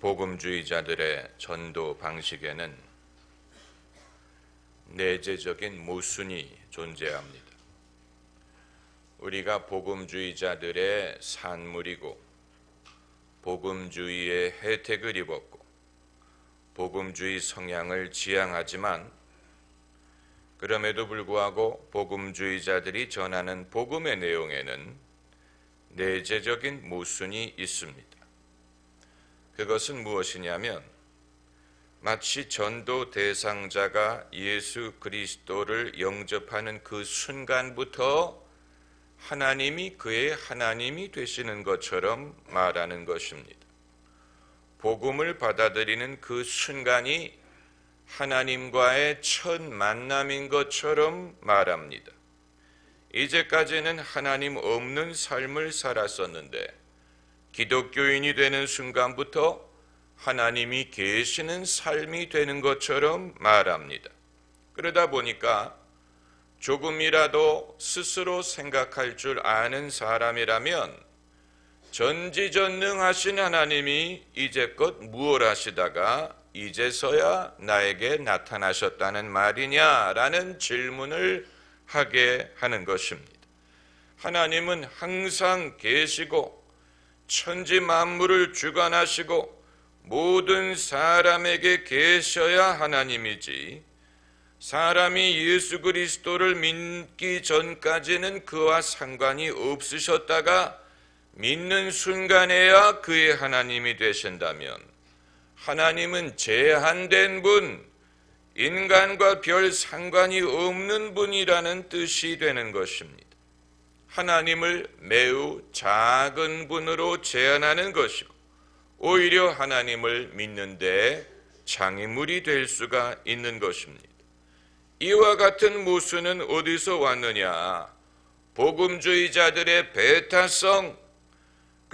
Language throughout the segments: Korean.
복음주의자들의 전도 방식에는 내재적인 모순이 존재합니다. 우리가 복음주의자들의 산물이고 복음주의의 혜택을 입었고 복음주의 성향을 지향하지만 그럼에도 불구하고 복음주의자들이 전하는 복음의 내용에는 내재적인 모순이 있습니다. 그것은 무엇이냐면 마치 전도 대상자가 예수 그리스도를 영접하는 그 순간부터 하나님이 그의 하나님이 되시는 것처럼 말하는 것입니다. 복음을 받아들이는 그 순간이 하나님과의 첫 만남인 것처럼 말합니다. 이제까지는 하나님 없는 삶을 살았었는데 기독교인이 되는 순간부터 하나님이 계시는 삶이 되는 것처럼 말합니다. 그러다 보니까 조금이라도 스스로 생각할 줄 아는 사람이라면 전지전능하신 하나님이 이제껏 무엇 하시다가 이제서야 나에게 나타나셨다는 말이냐라는 질문을 하게 하는 것입니다. 하나님은 항상 계시고 천지 만물을 주관하시고 모든 사람에게 계셔야 하나님이지 사람이 예수 그리스도를 믿기 전까지는 그와 상관이 없으셨다가 믿는 순간에야 그의 하나님이 되신다면 하나님은 제한된 분, 인간과 별 상관이 없는 분이라는 뜻이 되는 것입니다. 하나님을 매우 작은 분으로 제한하는 것이고 오히려 하나님을 믿는데 장애물이 될 수가 있는 것입니다. 이와 같은 모순은 어디서 왔느냐? 복음주의자들의 배타성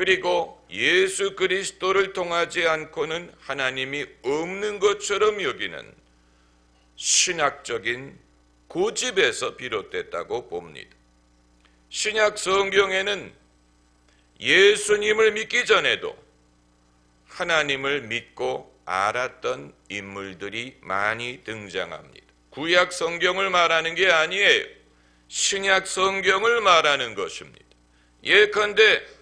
그리고 예수 그리스도를 통하지 않고는 하나님이 없는 것처럼 여기는 신학적인 고집에서 비롯됐다고 봅니다. 신약 성경에는 예수님을 믿기 전에도 하나님을 믿고 알았던 인물들이 많이 등장합니다. 구약 성경을 말하는 게 아니에요. 신약 성경을 말하는 것입니다. 예컨대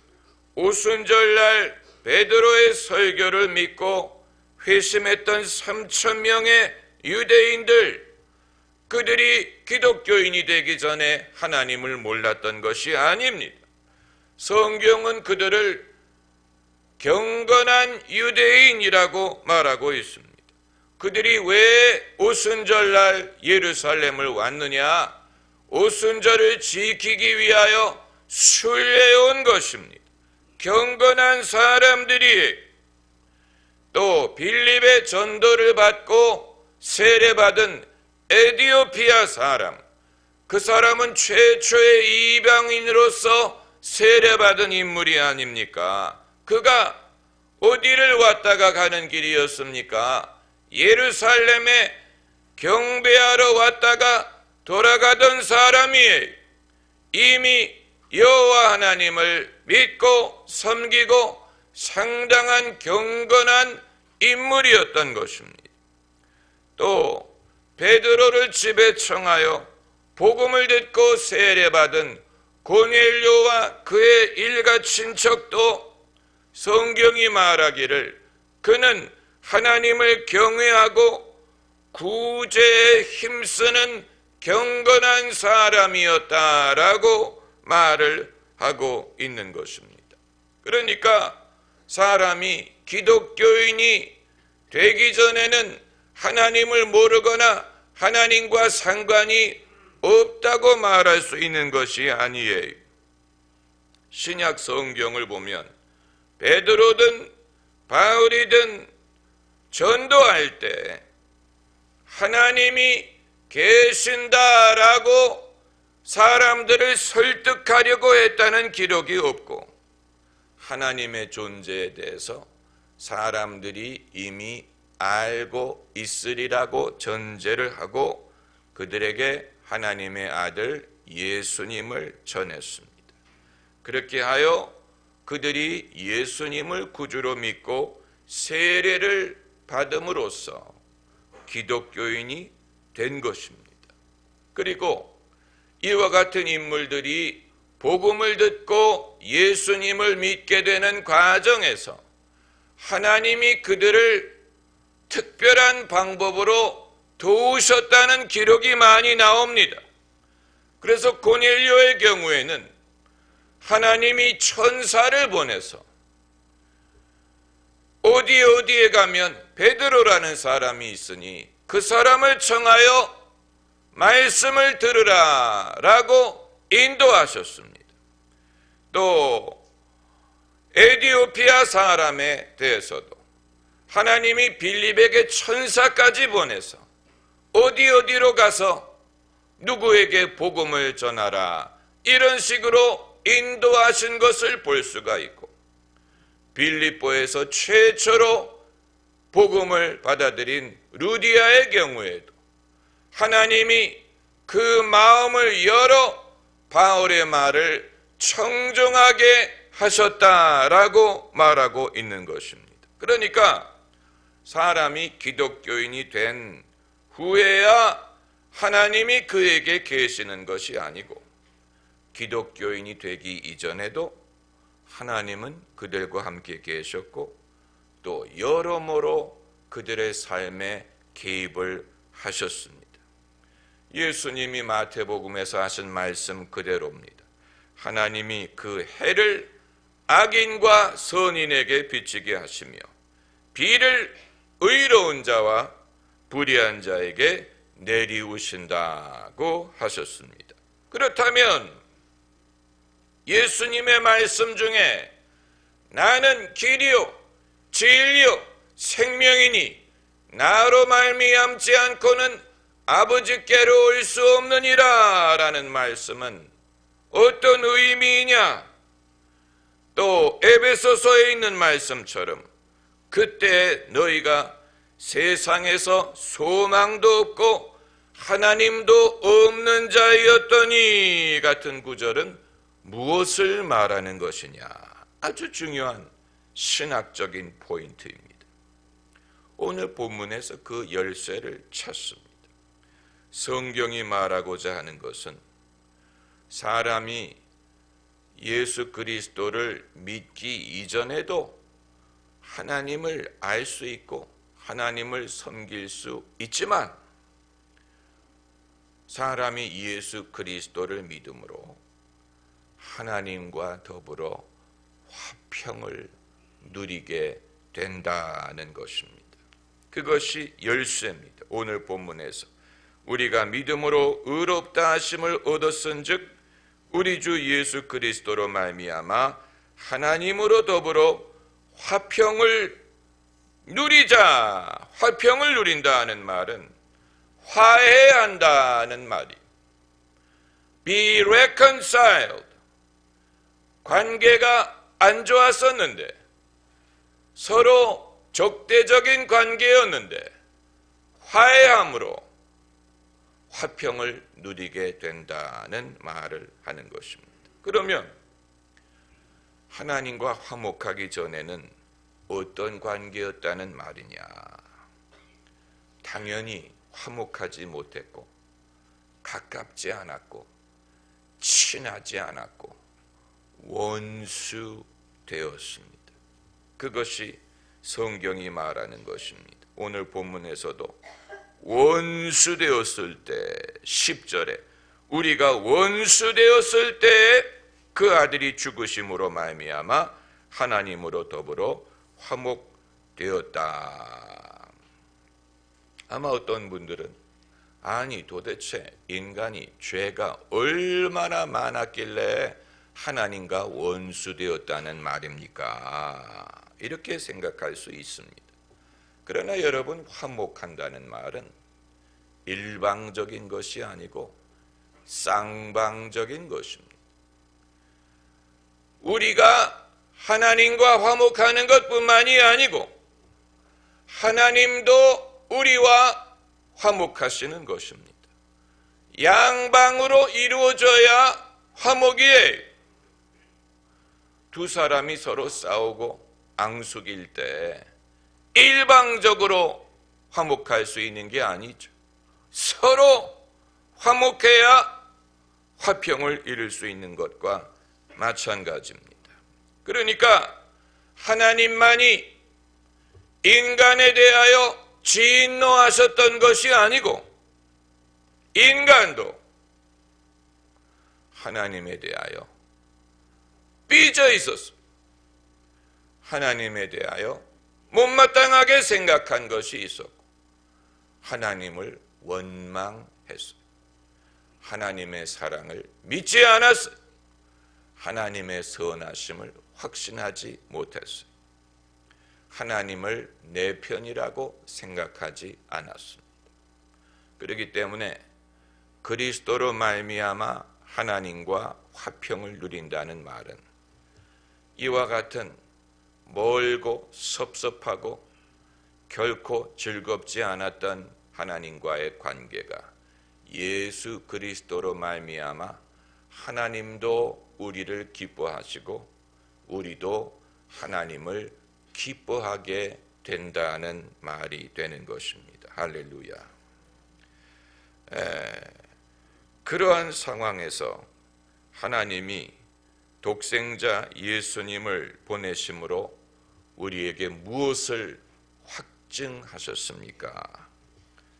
오순절날 베드로의 설교를 믿고 회심했던 3,000명의 유대인들, 그들이 기독교인이 되기 전에 하나님을 몰랐던 것이 아닙니다. 성경은 그들을 경건한 유대인이라고 말하고 있습니다. 그들이 왜 오순절날 예루살렘을 왔느냐? 오순절을 지키기 위하여 순례온 것입니다. 경건한 사람들이 또 빌립의 전도를 받고 세례받은 에디오피아 사람, 그 사람은 최초의 이방인으로서 세례받은 인물이 아닙니까? 그가 어디를 왔다가 가는 길이었습니까? 예루살렘에 경배하러 왔다가 돌아가던 사람이에요. 이미 여호와 하나님을 믿고 섬기고 상당한 경건한 인물이었던 것입니다. 또 베드로를 집에 청하여 복음을 듣고 세례받은 고넬료와 그의 일가 친척도 성경이 말하기를 그는 하나님을 경외하고 구제에 힘쓰는 경건한 사람이었다라고 말을 하고 있는 것입니다. 그러니까 사람이 기독교인이 되기 전에는 하나님을 모르거나 하나님과 상관이 없다고 말할 수 있는 것이 아니에요. 신약 성경을 보면 베드로든 바울이든 전도할 때 하나님이 계신다라고 사람들을 설득하려고 했다는 기록이 없고 하나님의 존재에 대해서 사람들이 이미 알고 있으리라고 전제를 하고 그들에게 하나님의 아들 예수님을 전했습니다. 그렇게 하여 그들이 예수님을 구주로 믿고 세례를 받음으로써 기독교인이 된 것입니다. 그리고 이와 같은 인물들이 복음을 듣고 예수님을 믿게 되는 과정에서 하나님이 그들을 특별한 방법으로 도우셨다는 기록이 많이 나옵니다. 그래서 고넬료의 경우에는 하나님이 천사를 보내서 어디에 가면 베드로라는 사람이 있으니 그 사람을 청하여 말씀을 들으라 라고 인도하셨습니다. 또 에티오피아 사람에 대해서도 하나님이 빌립에게 천사까지 보내서 어디로 가서 누구에게 복음을 전하라 이런 식으로 인도하신 것을 볼 수가 있고, 빌립보에서 최초로 복음을 받아들인 루디아의 경우에도 하나님이 그 마음을 열어 바울의 말을 청종하게 하셨다라고 말하고 있는 것입니다. 그러니까 사람이 기독교인이 된 후에야 하나님이 그에게 계시는 것이 아니고, 기독교인이 되기 이전에도 하나님은 그들과 함께 계셨고 또 여러모로 그들의 삶에 개입을 하셨습니다. 예수님이 마태복음에서 하신 말씀 그대로입니다. 하나님이 그 해를 악인과 선인에게 비치게 하시며 비를 의로운 자와 불의한 자에게 내리우신다고 하셨습니다. 그렇다면 예수님의 말씀 중에 나는 길이요 진리요 생명이니 나로 말미암지 않고는 아버지께로 올 수 없느니라 라는 말씀은 어떤 의미이냐? 또 에베소서에 있는 말씀처럼 그때 너희가 세상에서 소망도 없고 하나님도 없는 자였더니 같은 구절은 무엇을 말하는 것이냐? 아주 중요한 신학적인 포인트입니다. 오늘 본문에서 그 열쇠를 찾습니다. 성경이 말하고자 하는 것은 사람이 예수 그리스도를 믿기 이전에도 하나님을 알 수 있고 하나님을 섬길 수 있지만, 사람이 예수 그리스도를 믿음으로 하나님과 더불어 화평을 누리게 된다는 것입니다. 그것이 열쇠입니다. 오늘 본문에서 우리가 믿음으로 의롭다 하심을 얻었은즉 우리 주 예수 그리스도로 말미암아 하나님으로 더불어 화평을 누리자. 화평을 누린다는 말은 화해한다는 말이, be reconciled. 관계가 안 좋았었는데, 서로 적대적인 관계였는데 화해함으로 화평을 누리게 된다는 말을 하는 것입니다. 그러면 하나님과 화목하기 전에는 어떤 관계였다는 말이냐? 당연히 화목하지 못했고 가깝지 않았고 친하지 않았고 원수 되었습니다. 그것이 성경이 말하는 것입니다. 오늘 본문에서도 원수 되었을 때 10절에 우리가 원수 되었을 때 그 아들이 죽으심으로 말미암아 하나님으로 더불어 화목되었다. 아마 어떤 분들은 아니 도대체 인간이 죄가 얼마나 많았길래 하나님과 원수되었다는 말입니까? 이렇게 생각할 수 있습니다. 그러나 여러분, 화목한다는 말은 일방적인 것이 아니고 쌍방적인 것입니다. 우리가 하나님과 화목하는 것뿐만이 아니고 하나님도 우리와 화목하시는 것입니다. 양방으로 이루어져야 화목이에요. 두 사람이 서로 싸우고 앙숙일 때 일방적으로 화목할 수 있는 게 아니죠. 서로 화목해야 화평을 이룰 수 있는 것과 마찬가지입니다. 그러니까 하나님만이 인간에 대하여 진노하셨던 것이 아니고 인간도 하나님에 대하여 삐져 있었어. 하나님에 대하여 못마땅하게 생각한 것이 있었고 하나님을 원망했어요. 하나님의 사랑을 믿지 않았어요. 하나님의 선하심을 확신하지 못했어요. 하나님을 내 편이라고 생각하지 않았습니다. 그렇기 때문에 그리스도로 말미암아 하나님과 화평을 누린다는 말은 이와 같은 멀고 섭섭하고 결코 즐겁지 않았던 하나님과의 관계가 예수 그리스도로 말미암아 하나님도 우리를 기뻐하시고 우리도 하나님을 기뻐하게 된다는 말이 되는 것입니다. 할렐루야. 그러한 상황에서 하나님이 독생자 예수님을 보내심으로 우리에게 무엇을 확증하셨습니까?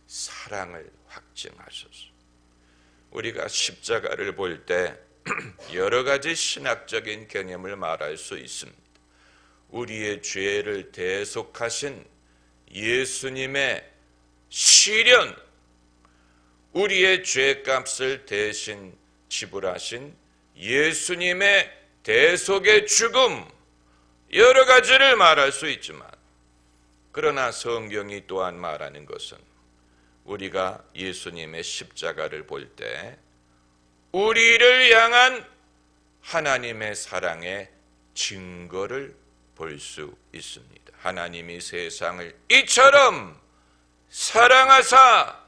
사랑을 확증하셨어요. 우리가 십자가를 볼 때 여러 가지 신학적인 개념을 말할 수 있습니다. 우리의 죄를 대속하신 예수님의 시련, 우리의 죄값을 대신 지불하신 예수님의 대속의 죽음, 여러 가지를 말할 수 있지만 그러나 성경이 또한 말하는 것은 우리가 예수님의 십자가를 볼 때 우리를 향한 하나님의 사랑의 증거를 볼 수 있습니다. 하나님이 세상을 이처럼 사랑하사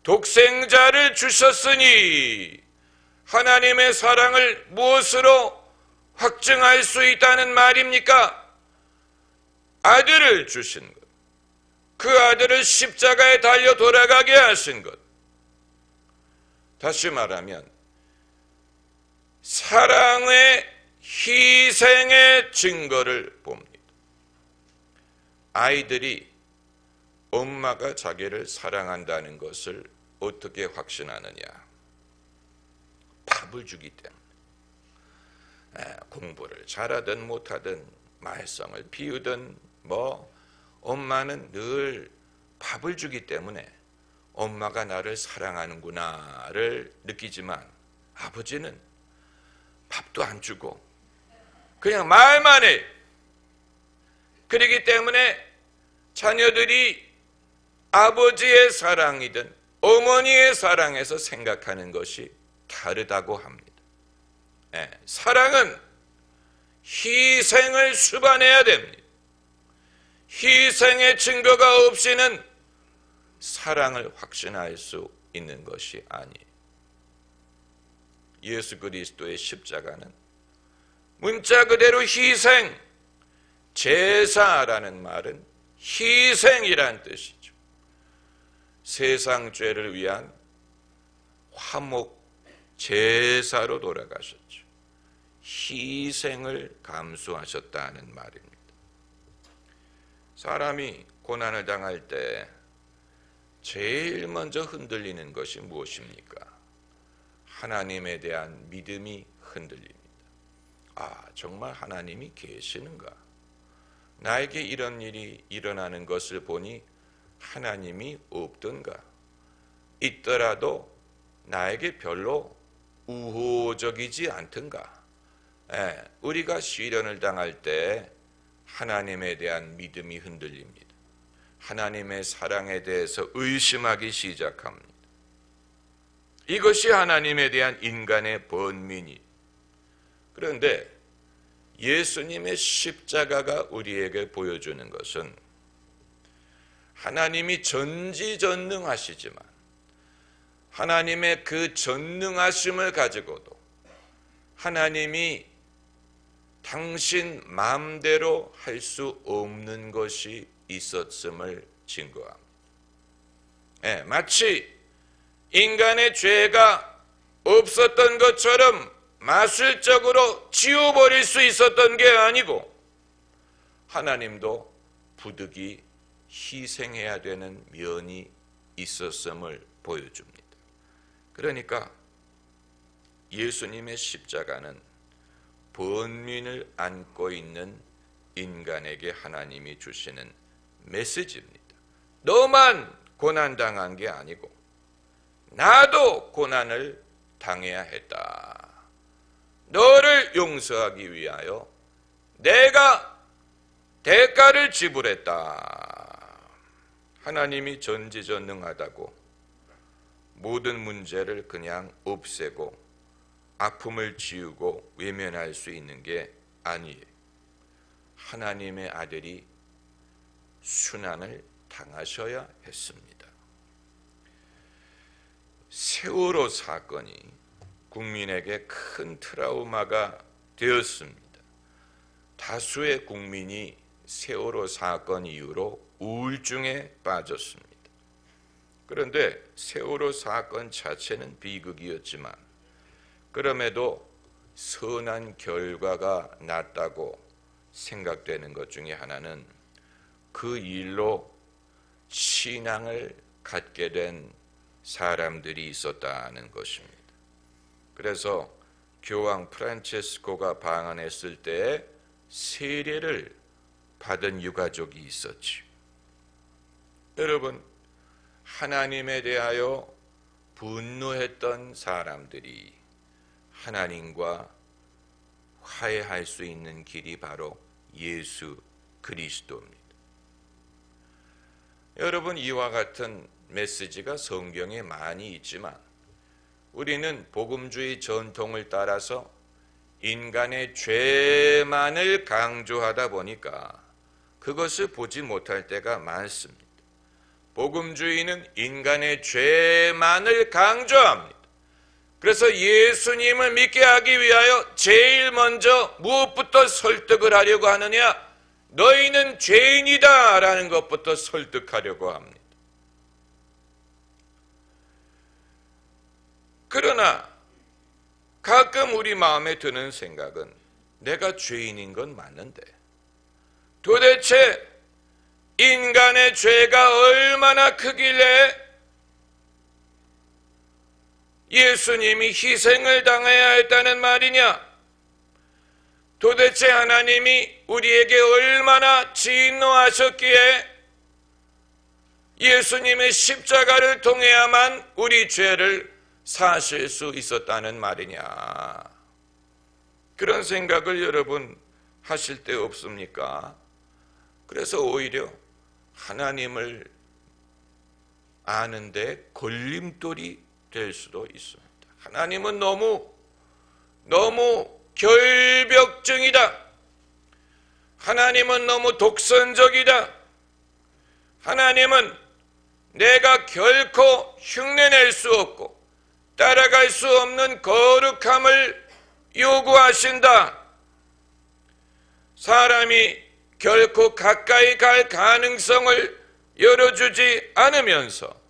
독생자를 주셨으니 하나님의 사랑을 무엇으로 확증할 수 있다는 말입니까? 아들을 주신 것. 그 아들을 십자가에 달려 돌아가게 하신 것. 다시 말하면 사랑의 희생의 증거를 봅니다. 아이들이 엄마가 자기를 사랑한다는 것을 어떻게 확신하느냐? 밥을 주기 때문에. 공부를 잘하든 못하든 말썽을 피우든 엄마는 늘 밥을 주기 때문에 엄마가 나를 사랑하는구나를 느끼지만 아버지는 밥도 안 주고 그냥 말만 해. 그렇기 때문에 자녀들이 아버지의 사랑이든 어머니의 사랑에서 생각하는 것이 다르다고 합니다. 사랑은 희생을 수반해야 됩니다. 희생의 증거가 없이는 사랑을 확신할 수 있는 것이 아니에요. 예수 그리스도의 십자가는 문자 그대로 희생, 제사라는 말은 희생이란 뜻이죠. 세상 죄를 위한 화목 제사로 돌아가셨죠. 희생을 감수하셨다는 말입니다. 사람이 고난을 당할 때 제일 먼저 흔들리는 것이 무엇입니까? 하나님에 대한 믿음이 흔들립니다. 정말 하나님이 계시는가? 나에게 이런 일이 일어나는 것을 보니 하나님이 없던가? 있더라도 나에게 별로 우호적이지 않던가? 우리가 시련을 당할 때 하나님에 대한 믿음이 흔들립니다. 하나님의 사랑에 대해서 의심하기 시작합니다. 이것이 하나님에 대한 인간의 번민이. 그런데 예수님의 십자가가 우리에게 보여주는 것은 하나님이 전지전능하시지만 하나님의 그 전능하심을 가지고도 하나님이 당신 마음대로 할 수 없는 것이 있었음을 증거합니다. 마치 인간의 죄가 없었던 것처럼 마술적으로 지워버릴 수 있었던 게 아니고 하나님도 부득이 희생해야 되는 면이 있었음을 보여줍니다. 그러니까 예수님의 십자가는 번민을 안고 있는 인간에게 하나님이 주시는 메시지입니다. 너만 고난당한 게 아니고 나도 고난을 당해야 했다. 너를 용서하기 위하여 내가 대가를 지불했다. 하나님이 전지전능하다고 모든 문제를 그냥 없애고 아픔을 지우고 외면할 수 있는 게 아니에요. 하나님의 아들이 순환을 당하셔야 했습니다. 세월호 사건이 국민에게 큰 트라우마가 되었습니다. 다수의 국민이 세월호 사건 이후로 우울증에 빠졌습니다. 그런데 세월호 사건 자체는 비극이었지만 그럼에도 선한 결과가 났다고 생각되는 것 중에 하나는 그 일로 신앙을 갖게 된 사람들이 있었다는 것입니다. 그래서 교황 프란체스코가 방한했을 때에 세례를 받은 유가족이 있었지요. 여러분, 하나님에 대하여 분노했던 사람들이 하나님과 화해할 수 있는 길이 바로 예수 그리스도입니다. 여러분, 이와 같은 메시지가 성경에 많이 있지만 우리는 복음주의 전통을 따라서 인간의 죄만을 강조하다 보니까 그것을 보지 못할 때가 많습니다. 복음주의는 인간의 죄만을 강조합니다. 그래서 예수님을 믿게 하기 위하여 제일 먼저 무엇부터 설득을 하려고 하느냐? 너희는 죄인이다 라는 것부터 설득하려고 합니다. 그러나 가끔 우리 마음에 드는 생각은 내가 죄인인 건 맞는데 도대체 인간의 죄가 얼마나 크길래 예수님이 희생을 당해야 했다는 말이냐? 도대체 하나님이 우리에게 얼마나 진노하셨기에 예수님의 십자가를 통해야만 우리 죄를 사실 수 있었다는 말이냐? 그런 생각을 여러분 하실 때 없습니까? 그래서 오히려 하나님을 아는데 걸림돌이 될 수도 있습니다. 하나님은 너무 결벽증이다. 하나님은 너무 독선적이다. 하나님은 내가 결코 흉내낼 수 없고 따라갈 수 없는 거룩함을 요구하신다. 사람이 결코 가까이 갈 가능성을 열어주지 않으면서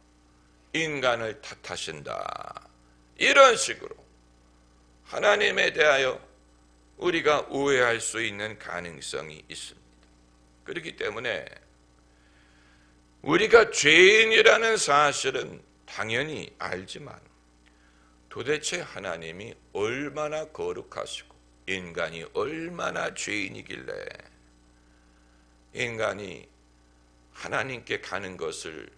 인간을 탓하신다. 이런 식으로 하나님에 대하여 우리가 오해할 수 있는 가능성이 있습니다. 그렇기 때문에 우리가 죄인이라는 사실은 당연히 알지만 도대체 하나님이 얼마나 거룩하시고 인간이 얼마나 죄인이길래 인간이 하나님께 가는 것을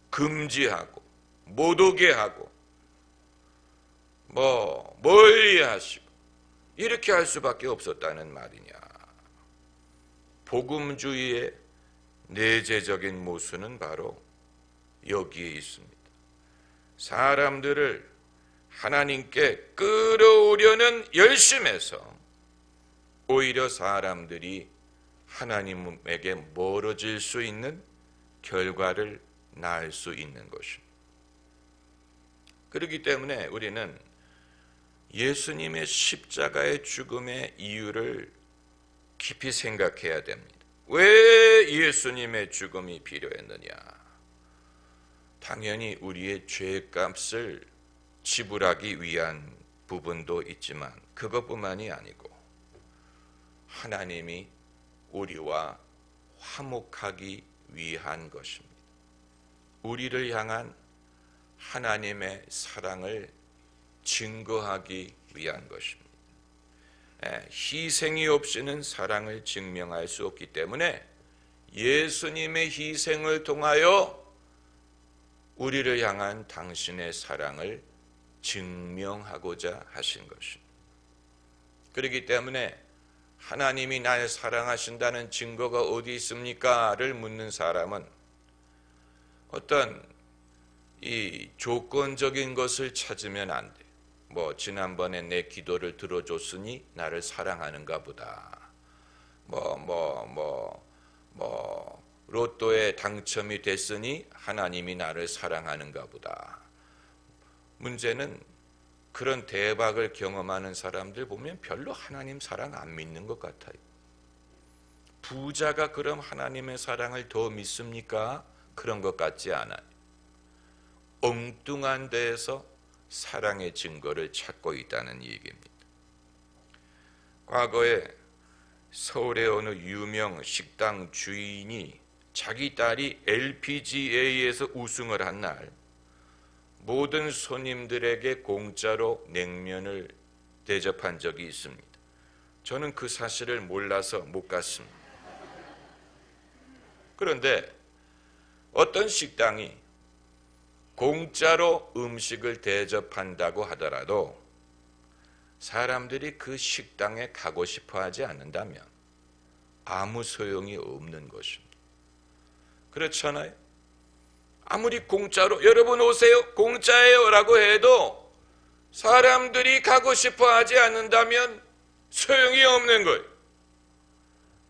금지하고 못 오게 하고 멀리 하시고 이렇게 할 수밖에 없었다는 말이냐. 복음주의의 내재적인 모순은 바로 여기에 있습니다. 사람들을 하나님께 끌어오려는 열심에서 오히려 사람들이 하나님에게 멀어질 수 있는 결과를 낳을 수 있는 것입니다. 그렇기 때문에 우리는 예수님의 십자가의 죽음의 이유를 깊이 생각해야 됩니다. 왜 예수님의 죽음이 필요했느냐? 당연히 우리의 죄값을 지불하기 위한 부분도 있지만 그것뿐만이 아니고 하나님이 우리와 화목하기 위한 것입니다. 우리를 향한 하나님의 사랑을 증거하기 위한 것입니다. 희생이 없이는 사랑을 증명할 수 없기 때문에 예수님의 희생을 통하여 우리를 향한 당신의 사랑을 증명하고자 하신 것입니다. 그렇기 때문에 하나님이 나를 사랑하신다는 증거가 어디 있습니까? 를 묻는 사람은 어떤 이 조건적인 것을 찾으면 안 돼. 지난번에 내 기도를 들어줬으니 나를 사랑하는가 보다. 로또에 당첨이 됐으니 하나님이 나를 사랑하는가 보다. 문제는 그런 대박을 경험하는 사람들 보면 별로 하나님 사랑 안 믿는 것 같아요. 부자가 그럼 하나님의 사랑을 더 믿습니까? 그런 것 같지 않아요. 엉뚱한 데에서 사랑의 증거를 찾고 있다는 얘기입니다. 과거에 서울의 어느 유명 식당 주인이 자기 딸이 LPGA에서 우승을 한 날 모든 손님들에게 공짜로 냉면을 대접한 적이 있습니다. 저는 그 사실을 몰라서 못 갔습니다. 그런데 어떤 식당이 공짜로 음식을 대접한다고 하더라도 사람들이 그 식당에 가고 싶어 하지 않는다면 아무 소용이 없는 것입니다. 그렇잖아요. 아무리 공짜로 여러분 오세요 공짜예요 라고 해도 사람들이 가고 싶어 하지 않는다면 소용이 없는 거예요.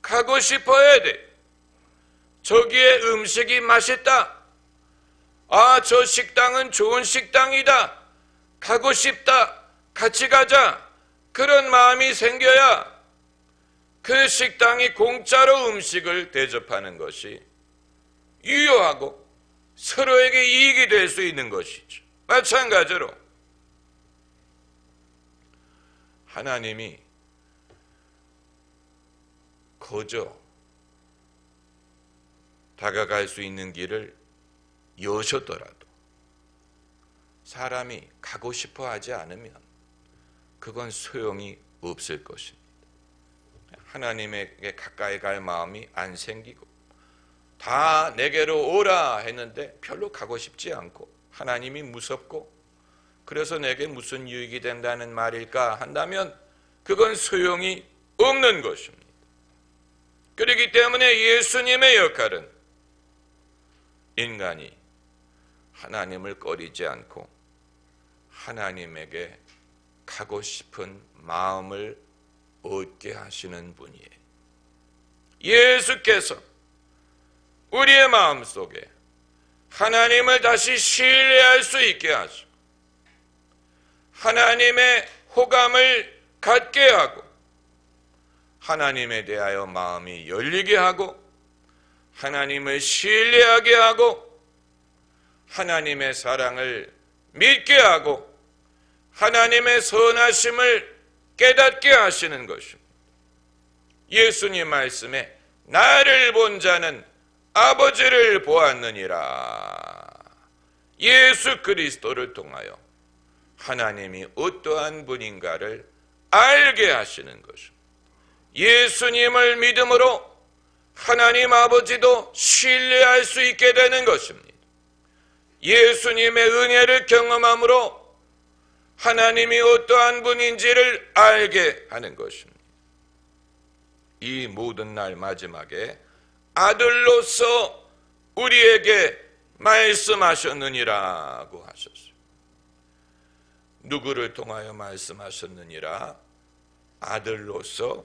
가고 싶어야 돼. 저기에 음식이 맛있다. 저 식당은 좋은 식당이다. 가고 싶다. 같이 가자. 그런 마음이 생겨야 그 식당이 공짜로 음식을 대접하는 것이 유효하고 서로에게 이익이 될 수 있는 것이죠. 마찬가지로 하나님이 거저 다가갈 수 있는 길을 여셨더라도 사람이 가고 싶어 하지 않으면 그건 소용이 없을 것입니다. 하나님에게 가까이 갈 마음이 안 생기고 다 내게로 오라 했는데 별로 가고 싶지 않고 하나님이 무섭고 그래서 내게 무슨 유익이 된다는 말일까 한다면 그건 소용이 없는 것입니다. 그렇기 때문에 예수님의 역할은 인간이 하나님을 꺼리지 않고 하나님에게 가고 싶은 마음을 얻게 하시는 분이에요. 예수께서 우리의 마음속에 하나님을 다시 신뢰할 수 있게 하시고 하나님의 호감을 갖게 하고 하나님에 대하여 마음이 열리게 하고 하나님을 신뢰하게 하고 하나님의 사랑을 믿게 하고 하나님의 선하심을 깨닫게 하시는 것입니다. 예수님 말씀에 나를 본 자는 아버지를 보았느니라. 예수 그리스도를 통하여 하나님이 어떠한 분인가를 알게 하시는 것입니다. 예수님을 믿음으로 하나님 아버지도 신뢰할 수 있게 되는 것입니다. 예수님의 은혜를 경험함으로 하나님이 어떠한 분인지를 알게 하는 것입니다. 이 모든 날 마지막에 아들로서 우리에게 말씀하셨느니라고 하셨어요. 누구를 통하여 말씀하셨느니라? 아들로서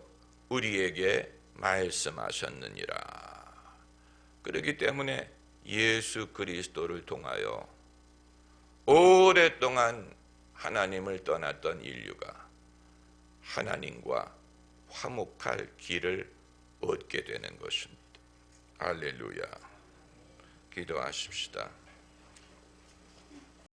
우리에게 말씀하셨느니라. 그렇기 때문에 예수 그리스도를 통하여 오랫동안 하나님을 떠났던 인류가 하나님과 화목할 길을 얻게 되는 것입니다. 할렐루야. 기도하십시다.